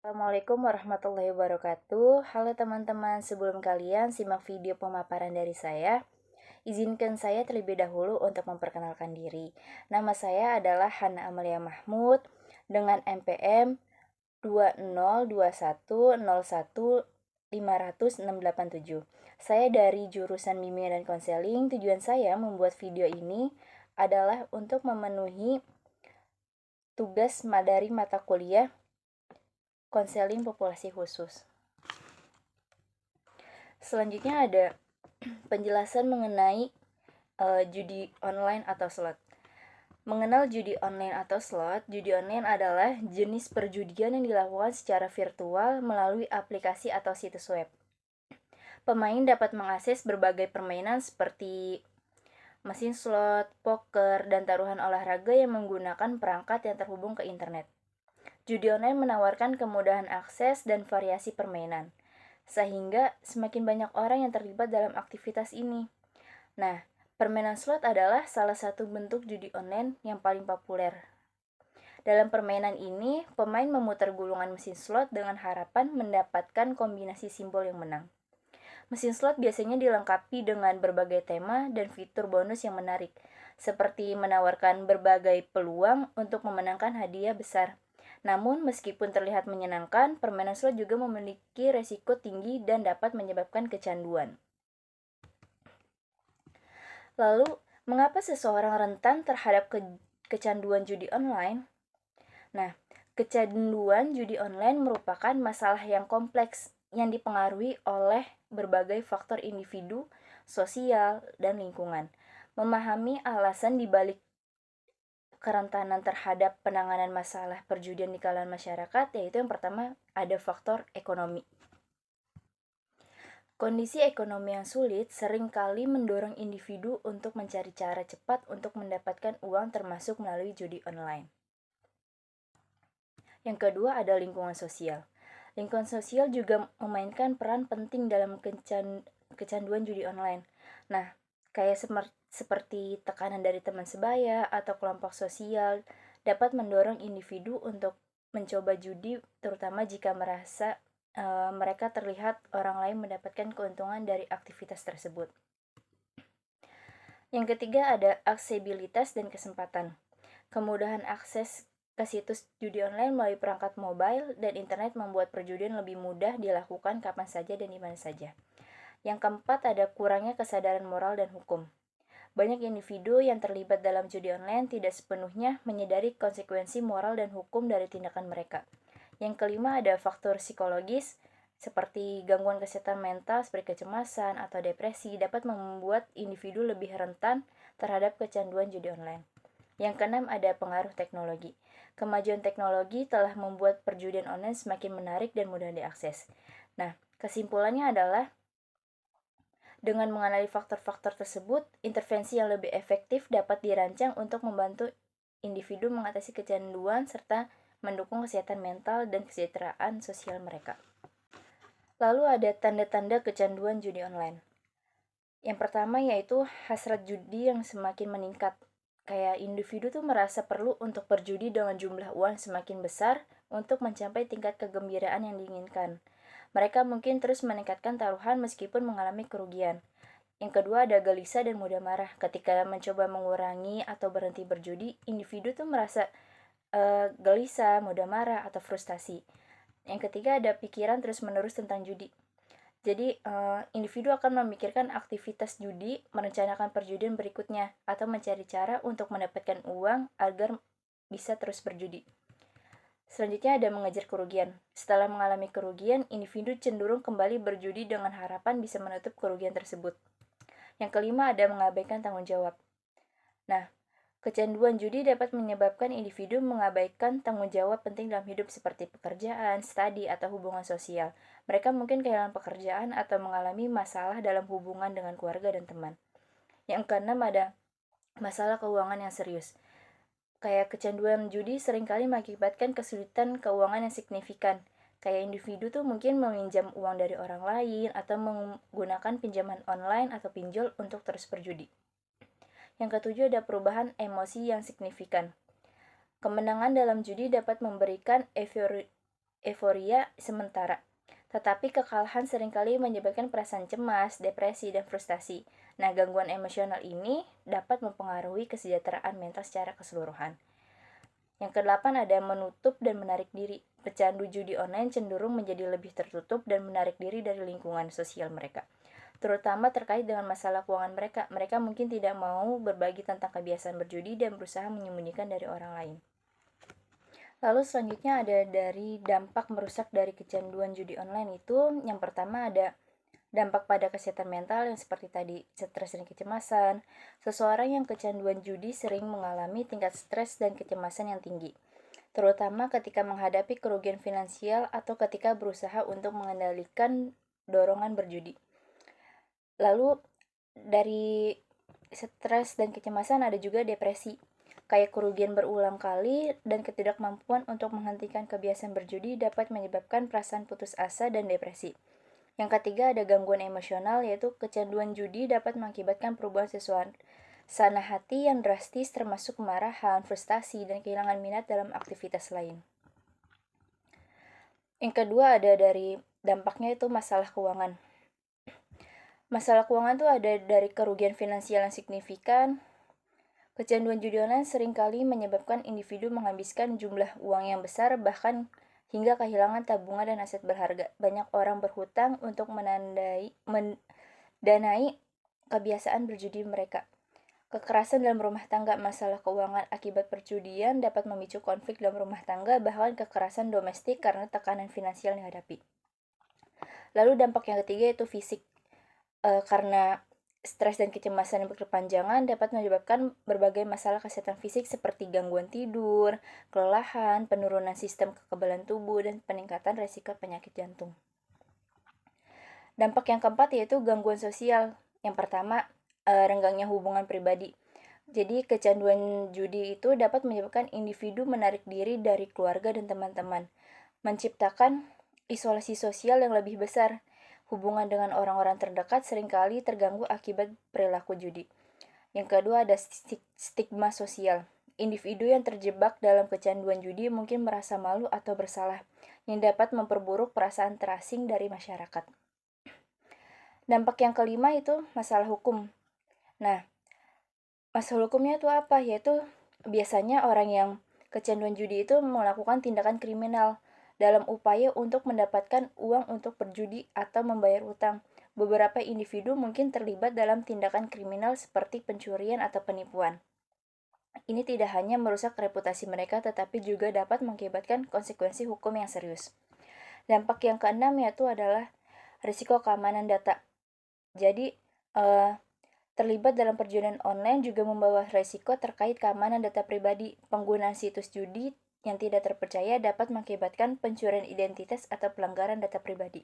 Assalamualaikum warahmatullahi wabarakatuh. Halo teman-teman, sebelum kalian simak video pemaparan dari saya, izinkan saya terlebih dahulu untuk memperkenalkan diri. Nama saya adalah Hana Amalia Mahmud dengan NPM 20210150687. Saya dari jurusan Bimbingan dan Konseling. Tujuan saya membuat video ini adalah untuk memenuhi tugas dari mata kuliah konseling populasi khusus. Selanjutnya ada penjelasan mengenai judi online atau slot. Mengenal judi online atau slot, judi online adalah jenis perjudian yang dilakukan secara virtual melalui aplikasi atau situs web. Pemain dapat mengakses berbagai permainan seperti mesin slot, poker, dan taruhan olahraga yang menggunakan perangkat yang terhubung ke internet. Judi online menawarkan kemudahan akses dan variasi permainan, sehingga semakin banyak orang yang terlibat dalam aktivitas ini. Nah, permainan slot adalah salah satu bentuk judi online yang paling populer. Dalam permainan ini, pemain memutar gulungan mesin slot dengan harapan mendapatkan kombinasi simbol yang menang. Mesin slot biasanya dilengkapi dengan berbagai tema dan fitur bonus yang menarik, seperti menawarkan berbagai peluang untuk memenangkan hadiah besar. Namun, meskipun terlihat menyenangkan, permainan slot juga memiliki resiko tinggi dan dapat menyebabkan kecanduan. Lalu, mengapa seseorang rentan terhadap kecanduan judi online? Nah, kecanduan judi online merupakan masalah yang kompleks yang dipengaruhi oleh berbagai faktor individu, sosial, dan lingkungan. Memahami alasan dibalik kerentanan terhadap penanganan masalah perjudian di kalangan masyarakat, yaitu yang pertama ada faktor ekonomi. Kondisi ekonomi yang sulit seringkali mendorong individu untuk mencari cara cepat untuk mendapatkan uang termasuk melalui judi online. Yang kedua ada lingkungan sosial. Lingkungan sosial juga memainkan peran penting dalam kecanduan judi online. Nah, kayak seperti tekanan dari teman sebaya atau kelompok sosial dapat mendorong individu untuk mencoba judi, terutama jika merasa mereka terlihat orang lain mendapatkan keuntungan dari aktivitas tersebut. Yang ketiga ada aksesibilitas dan kesempatan. Kemudahan akses ke situs judi online melalui perangkat mobile dan internet membuat perjudian lebih mudah dilakukan kapan saja dan di mana saja. Yang keempat ada kurangnya kesadaran moral dan hukum. Banyak individu yang terlibat dalam judi online tidak sepenuhnya menyadari konsekuensi moral dan hukum dari tindakan mereka. Yang kelima ada faktor psikologis seperti gangguan kesehatan mental seperti kecemasan atau depresi dapat membuat individu lebih rentan terhadap kecanduan judi online. Yang keenam ada pengaruh teknologi. Kemajuan teknologi telah membuat perjudian online semakin menarik dan mudah diakses. Nah, kesimpulannya adalah dengan mengenali faktor-faktor tersebut, intervensi yang lebih efektif dapat dirancang untuk membantu individu mengatasi kecanduan serta mendukung kesehatan mental dan kesejahteraan sosial mereka. Lalu ada tanda-tanda kecanduan judi online. Yang pertama yaitu hasrat judi yang semakin meningkat. Kayak individu tuh merasa perlu untuk berjudi dengan jumlah uang semakin besar untuk mencapai tingkat kegembiraan yang diinginkan. Mereka mungkin terus meningkatkan taruhan meskipun mengalami kerugian. Yang kedua ada gelisah dan mudah marah. Ketika mencoba mengurangi atau berhenti berjudi, individu tuh merasa gelisah, mudah marah, atau frustasi. Yang ketiga ada pikiran terus-menerus tentang judi. Jadi, individu akan memikirkan aktivitas judi, merencanakan perjudian berikutnya, atau mencari cara untuk mendapatkan uang agar bisa terus berjudi. Selanjutnya ada mengejar kerugian. Setelah mengalami kerugian, individu cenderung kembali berjudi dengan harapan bisa menutup kerugian tersebut. Yang kelima ada mengabaikan tanggung jawab. Nah, kecanduan judi dapat menyebabkan individu mengabaikan tanggung jawab penting dalam hidup seperti pekerjaan, studi, atau hubungan sosial. Mereka mungkin kehilangan pekerjaan atau mengalami masalah dalam hubungan dengan keluarga dan teman. Yang keenam ada masalah keuangan yang serius. Kayak kecanduan judi seringkali mengakibatkan kesulitan keuangan yang signifikan. Kayak individu tuh mungkin meminjam uang dari orang lain atau menggunakan pinjaman online atau pinjol untuk terus berjudi. Yang ketujuh ada perubahan emosi yang signifikan. Kemenangan dalam judi dapat memberikan euforia sementara. Tetapi kekalahan seringkali menyebabkan perasaan cemas, depresi, dan frustasi. Nah, gangguan emosional ini dapat mempengaruhi kesejahteraan mental secara keseluruhan. Yang kedelapan ada menutup dan menarik diri. Pecandu judi online cenderung menjadi lebih tertutup dan menarik diri dari lingkungan sosial mereka, terutama terkait dengan masalah keuangan mereka. Mereka mungkin tidak mau berbagi tentang kebiasaan berjudi dan berusaha menyembunyikan dari orang lain. Lalu selanjutnya ada dari dampak merusak dari kecanduan judi online itu, yang pertama ada dampak pada kesehatan mental yang seperti tadi, stres dan kecemasan. Seseorang yang kecanduan judi sering mengalami tingkat stres dan kecemasan yang tinggi, terutama ketika menghadapi kerugian finansial atau ketika berusaha untuk mengendalikan dorongan berjudi. Lalu dari stres dan kecemasan ada juga depresi, kayak kerugian berulang kali dan ketidakmampuan untuk menghentikan kebiasaan berjudi dapat menyebabkan perasaan putus asa dan depresi. Yang ketiga ada gangguan emosional, yaitu kecanduan judi dapat mengakibatkan perubahan suasana hati yang drastis, termasuk kemarahan, frustasi, dan kehilangan minat dalam aktivitas lain. Yang kedua ada dari dampaknya itu masalah keuangan. Masalah keuangan itu ada dari kerugian finansial yang signifikan. Kecanduan judi online seringkali menyebabkan individu menghabiskan jumlah uang yang besar, bahkan hingga kehilangan tabungan dan aset berharga. Banyak orang berhutang untuk mendanai kebiasaan berjudi mereka. Kekerasan dalam rumah tangga. Masalah keuangan akibat perjudian dapat memicu konflik dalam rumah tangga, bahkan kekerasan domestik karena tekanan finansial yang dihadapi. Lalu dampak yang ketiga yaitu fisik. Karena stres dan kecemasan yang berkepanjangan dapat menyebabkan berbagai masalah kesehatan fisik seperti gangguan tidur, kelelahan, penurunan sistem kekebalan tubuh, dan peningkatan risiko penyakit jantung. Dampak yang keempat yaitu gangguan sosial. Yang pertama, renggangnya hubungan pribadi. Jadi kecanduan judi itu dapat menyebabkan individu menarik diri dari keluarga dan teman-teman, menciptakan isolasi sosial yang lebih besar. Hubungan dengan orang-orang terdekat seringkali terganggu akibat perilaku judi. Yang kedua ada stigma sosial. Individu yang terjebak dalam kecanduan judi mungkin merasa malu atau bersalah, yang dapat memperburuk perasaan terasing dari masyarakat. Dampak yang kelima itu masalah hukum. Nah, masalah hukumnya itu apa? Yaitu biasanya orang yang kecanduan judi itu melakukan tindakan kriminal dalam upaya untuk mendapatkan uang untuk berjudi atau membayar utang. Beberapa individu mungkin terlibat dalam tindakan kriminal seperti pencurian atau penipuan. Ini tidak hanya merusak reputasi mereka, tetapi juga dapat mengakibatkan konsekuensi hukum yang serius. Dampak yang keenam yaitu adalah risiko keamanan data. Jadi, terlibat dalam perjudian online juga membawa risiko terkait keamanan data pribadi. Penggunaan situs judi yang tidak terpercaya dapat mengakibatkan pencurian identitas atau pelanggaran data pribadi.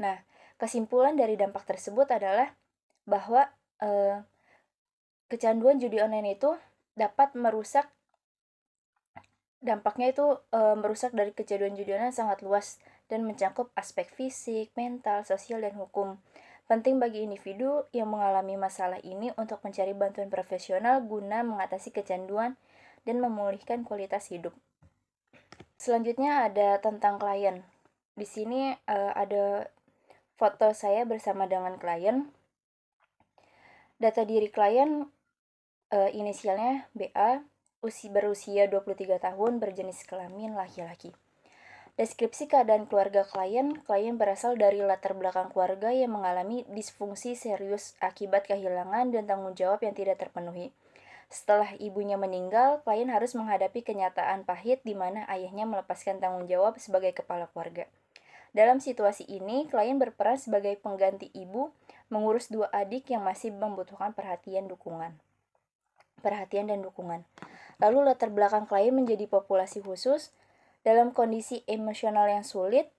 Nah, kesimpulan dari dampak tersebut adalah bahwa kecanduan judi online itu dapat merusak, dampaknya itu merusak dari kecanduan judi online sangat luas dan mencakup aspek fisik, mental, sosial, dan hukum. Penting bagi individu yang mengalami masalah ini untuk mencari bantuan profesional guna mengatasi kecanduan dan memulihkan kualitas hidup. Selanjutnya ada tentang klien. Di sini ada foto saya bersama dengan klien. Data diri klien inisialnya BA, berusia 23 tahun, berjenis kelamin laki-laki. Deskripsi keadaan keluarga klien berasal dari latar belakang keluarga yang mengalami disfungsi serius akibat kehilangan dan tanggung jawab yang tidak terpenuhi. Setelah ibunya meninggal, klien harus menghadapi kenyataan pahit di mana ayahnya melepaskan tanggung jawab sebagai kepala keluarga. Dalam situasi ini, klien berperan sebagai pengganti ibu, mengurus dua adik yang masih membutuhkan perhatian dan dukungan. Lalu latar belakang klien menjadi populasi khusus. Dalam kondisi emosional yang sulit,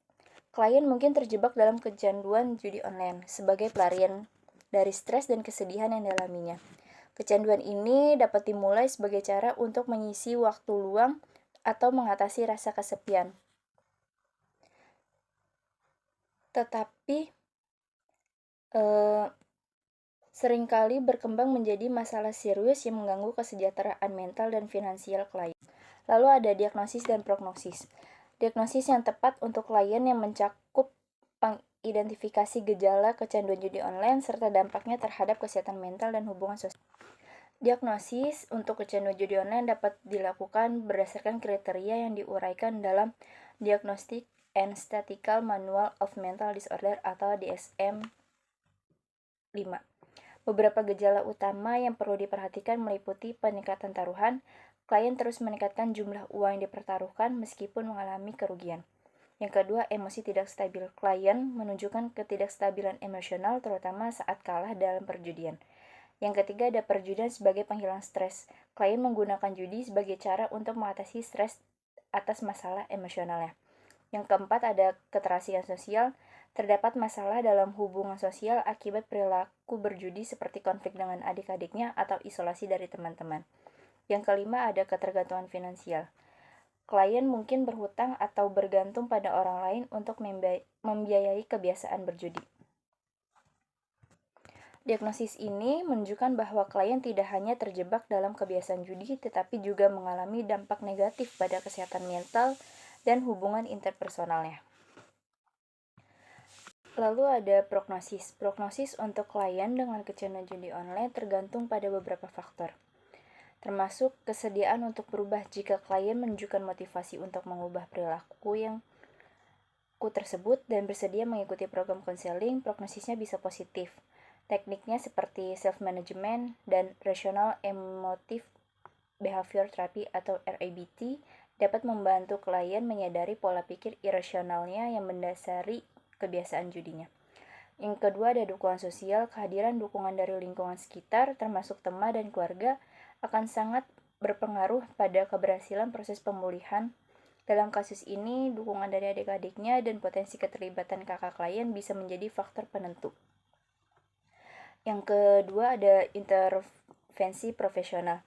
klien mungkin terjebak dalam kecanduan judi online sebagai pelarian dari stres dan kesedihan yang dialaminya. Kecanduan ini dapat dimulai sebagai cara untuk mengisi waktu luang atau mengatasi rasa kesepian. Tetapi seringkali berkembang menjadi masalah serius yang mengganggu kesejahteraan mental dan finansial klien. Lalu ada diagnosis dan prognosis. Diagnosis yang tepat untuk klien yang mencakup pengidentifikasi gejala kecanduan judi online serta dampaknya terhadap kesehatan mental dan hubungan sosial. Diagnosis untuk kecanduan judi online dapat dilakukan berdasarkan kriteria yang diuraikan dalam Diagnostic and Statistical Manual of Mental Disorder atau DSM-5. Beberapa gejala utama yang perlu diperhatikan meliputi peningkatan taruhan. Klien terus meningkatkan jumlah uang yang dipertaruhkan meskipun mengalami kerugian. Yang kedua, emosi tidak stabil. Klien menunjukkan ketidakstabilan emosional terutama saat kalah dalam perjudian. Yang ketiga, ada perjudian sebagai penghilang stres. Klien menggunakan judi sebagai cara untuk mengatasi stres atas masalah emosionalnya. Yang keempat, ada keterasikan sosial. Terdapat masalah dalam hubungan sosial akibat perilaku berjudi seperti konflik dengan adik-adiknya atau isolasi dari teman-teman. Yang kelima, ada ketergantungan finansial. Klien mungkin berhutang atau bergantung pada orang lain untuk membiayai kebiasaan berjudi. Diagnosis ini menunjukkan bahwa klien tidak hanya terjebak dalam kebiasaan judi, tetapi juga mengalami dampak negatif pada kesehatan mental dan hubungan interpersonalnya. Lalu ada prognosis. Prognosis untuk klien dengan kecanduan judi online tergantung pada beberapa faktor, termasuk kesediaan untuk berubah. Jika klien menunjukkan motivasi untuk mengubah perilaku yang tersebut dan bersedia mengikuti program konseling, prognosisnya bisa positif. Tekniknya seperti self-management dan Rational Emotive Behavior Therapy atau RABT dapat membantu klien menyadari pola pikir irasionalnya yang mendasari kebiasaan judinya. Yang kedua, ada dukungan sosial. Kehadiran dukungan dari lingkungan sekitar, termasuk teman dan keluarga, akan sangat berpengaruh pada keberhasilan proses pemulihan. Dalam kasus ini, dukungan dari adik-adiknya dan potensi keterlibatan kakak klien bisa menjadi faktor penentu. Yang kedua, ada intervensi profesional.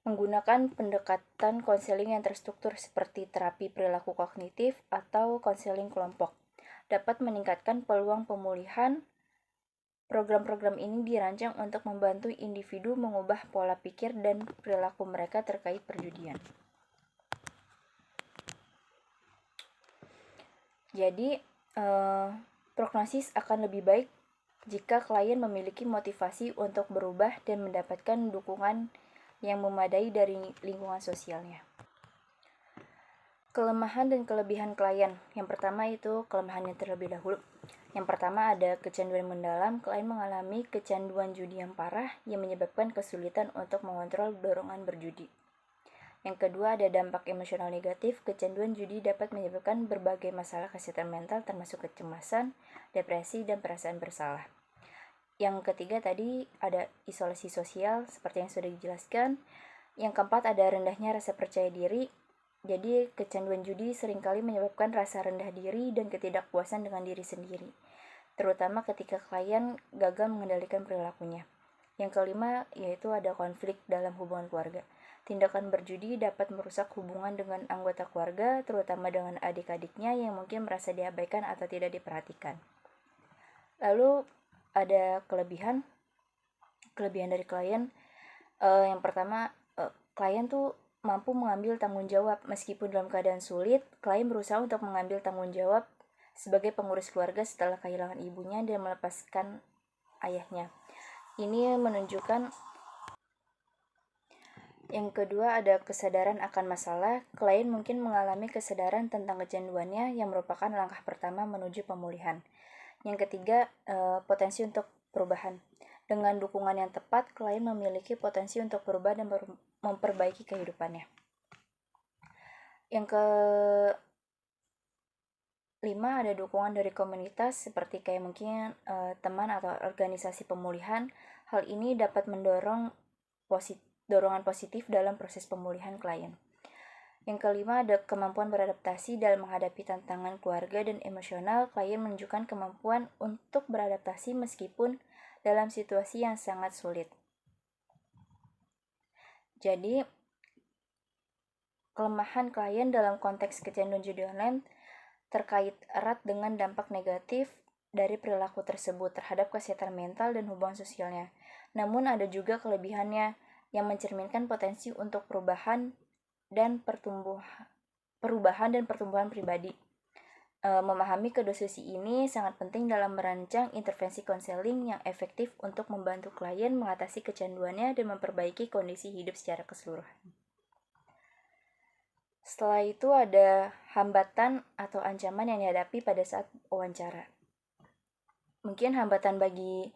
Menggunakan pendekatan konseling yang terstruktur seperti terapi perilaku kognitif atau konseling kelompok dapat meningkatkan peluang pemulihan. Program-program ini dirancang untuk membantu individu mengubah pola pikir dan perilaku mereka terkait perjudian. Jadi, prognosis akan lebih baik jika klien memiliki motivasi untuk berubah dan mendapatkan dukungan yang memadai dari lingkungan sosialnya. Kelemahan dan kelebihan klien. Yang pertama itu kelemahannya terlebih dahulu. Yang pertama ada kecanduan mendalam. Klien mengalami kecanduan judi yang parah yang menyebabkan kesulitan untuk mengontrol dorongan berjudi. Yang kedua ada dampak emosional negatif. Kecanduan judi dapat menyebabkan berbagai masalah kesehatan mental termasuk kecemasan, depresi, dan perasaan bersalah. Yang ketiga tadi ada isolasi sosial seperti yang sudah dijelaskan. Yang keempat ada rendahnya rasa percaya diri. Jadi kecanduan judi seringkali menyebabkan rasa rendah diri dan ketidakpuasan dengan diri sendiri, terutama ketika klien gagal mengendalikan perilakunya. Yang kelima yaitu ada konflik dalam hubungan keluarga. Tindakan berjudi dapat merusak hubungan dengan anggota keluarga, terutama dengan adik-adiknya yang mungkin merasa diabaikan atau tidak diperhatikan. Lalu ada kelebihan dari klien. Yang pertama, klien tuh mampu mengambil tanggung jawab. Meskipun dalam keadaan sulit, klien berusaha untuk mengambil tanggung jawab sebagai pengurus keluarga setelah kehilangan ibunya dan melepaskan ayahnya. Ini menunjukkan. Yang kedua ada kesadaran akan masalah. Klien mungkin mengalami kesadaran tentang kecanduannya yang merupakan langkah pertama menuju pemulihan. Yang ketiga, potensi untuk perubahan. Dengan dukungan yang tepat, klien memiliki potensi untuk berubah dan memperbaiki kehidupannya. Yang kelima ada dukungan dari komunitas seperti kayak mungkin teman atau organisasi pemulihan. Hal ini dapat mendorong dorongan positif dalam proses pemulihan klien. Yang kelima ada kemampuan beradaptasi dalam menghadapi tantangan keluarga dan emosional. Klien menunjukkan kemampuan untuk beradaptasi meskipun dalam situasi yang sangat sulit. Jadi, kelemahan klien dalam konteks kecanduan judi online terkait erat dengan dampak negatif dari perilaku tersebut terhadap kesehatan mental dan hubungan sosialnya. Namun ada juga kelebihannya yang mencerminkan potensi untuk perubahan dan perubahan dan pertumbuhan pribadi. Memahami kedua sisi ini sangat penting dalam merancang intervensi konseling yang efektif untuk membantu klien mengatasi kecanduannya dan memperbaiki kondisi hidup secara keseluruhan. Setelah itu ada hambatan atau ancaman yang dihadapi pada saat wawancara. Mungkin hambatan dalam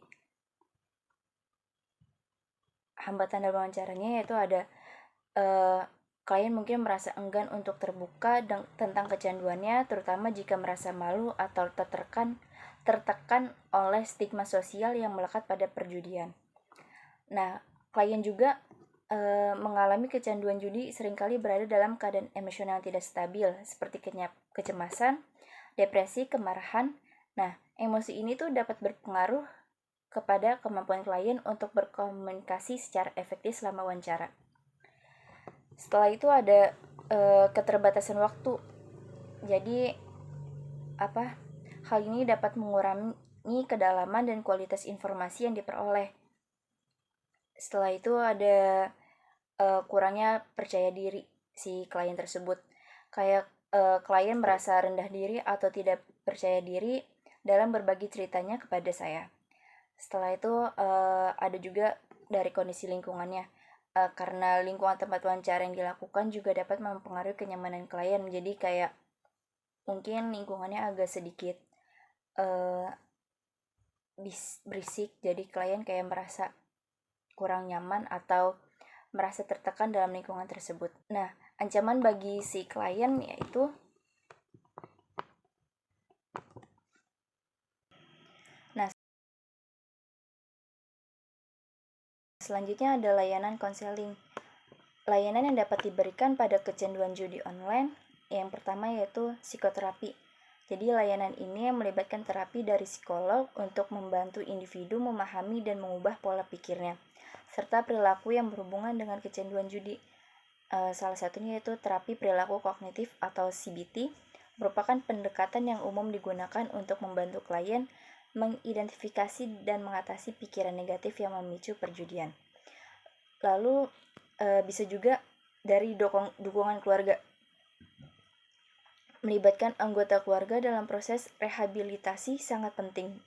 wawancaranya yaitu ada klien mungkin merasa enggan untuk terbuka tentang kecanduannya, terutama jika merasa malu atau tertekan oleh stigma sosial yang melekat pada perjudian. Nah, klien juga mengalami kecanduan judi seringkali berada dalam keadaan emosional tidak stabil, seperti kecemasan, depresi, kemarahan. Nah, emosi ini tuh dapat berpengaruh kepada kemampuan klien untuk berkomunikasi secara efektif selama wawancara. Setelah itu ada keterbatasan waktu. Jadi hal ini dapat mengurangi kedalaman dan kualitas informasi yang diperoleh. Setelah itu ada kurangnya percaya diri si klien tersebut. Kayak klien merasa rendah diri atau tidak percaya diri dalam berbagi ceritanya kepada saya. Setelah itu ada juga dari kondisi lingkungannya. Karena lingkungan tempat wawancara yang dilakukan juga dapat mempengaruhi kenyamanan klien. Jadi kayak mungkin lingkungannya agak sedikit berisik, jadi klien kayak merasa kurang nyaman atau merasa tertekan dalam lingkungan tersebut. Nah, ancaman bagi si klien yaitu selanjutnya ada layanan konseling. Layanan yang dapat diberikan pada kecanduan judi online, yang pertama yaitu psikoterapi. Jadi layanan ini melibatkan terapi dari psikolog untuk membantu individu memahami dan mengubah pola pikirnya, serta perilaku yang berhubungan dengan kecanduan judi. Salah satunya yaitu terapi perilaku kognitif atau CBT, merupakan pendekatan yang umum digunakan untuk membantu klien mengidentifikasi dan mengatasi pikiran negatif yang memicu perjudian. Lalu bisa juga dari dukungan keluarga. Melibatkan anggota keluarga dalam proses rehabilitasi sangat penting.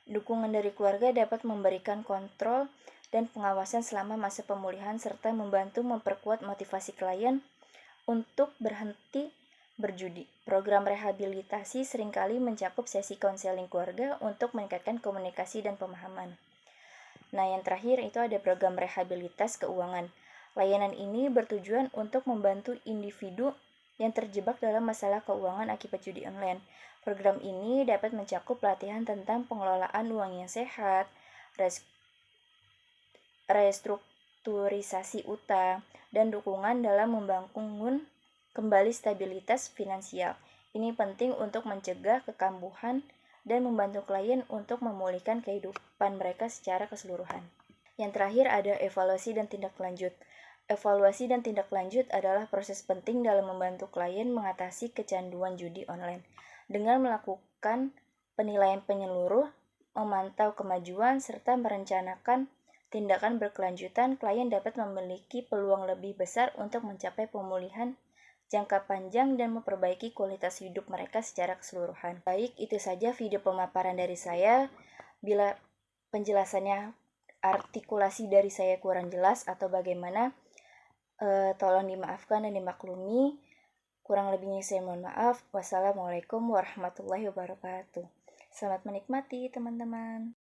Dukungan dari keluarga dapat memberikan kontrol dan pengawasan selama masa pemulihan serta membantu memperkuat motivasi klien untuk berhenti berjudi. Program rehabilitasi seringkali mencakup sesi konseling keluarga untuk meningkatkan komunikasi dan pemahaman. Nah, yang terakhir itu ada program rehabilitas keuangan. Layanan ini bertujuan untuk membantu individu yang terjebak dalam masalah keuangan akibat judi online. Program ini dapat mencakup pelatihan tentang pengelolaan uang yang sehat, restrukturisasi utang, dan dukungan dalam membangun kembali stabilitas finansial. Ini penting untuk mencegah kekambuhan dan membantu klien untuk memulihkan kehidupan mereka secara keseluruhan. Yang terakhir ada evaluasi dan tindak lanjut. Evaluasi dan tindak lanjut adalah proses penting dalam membantu klien mengatasi kecanduan judi online. Dengan melakukan penilaian penyeluruh, memantau kemajuan, serta merencanakan tindakan berkelanjutan, klien dapat memiliki peluang lebih besar untuk mencapai pemulihan jangka panjang dan memperbaiki kualitas hidup mereka secara keseluruhan. Baik, itu saja video pemaparan dari saya. Bila penjelasannya artikulasi dari saya kurang jelas atau bagaimana, tolong dimaafkan dan dimaklumi. Kurang lebihnya saya mohon maaf. Wassalamualaikum warahmatullahi wabarakatuh. Selamat menikmati teman-teman.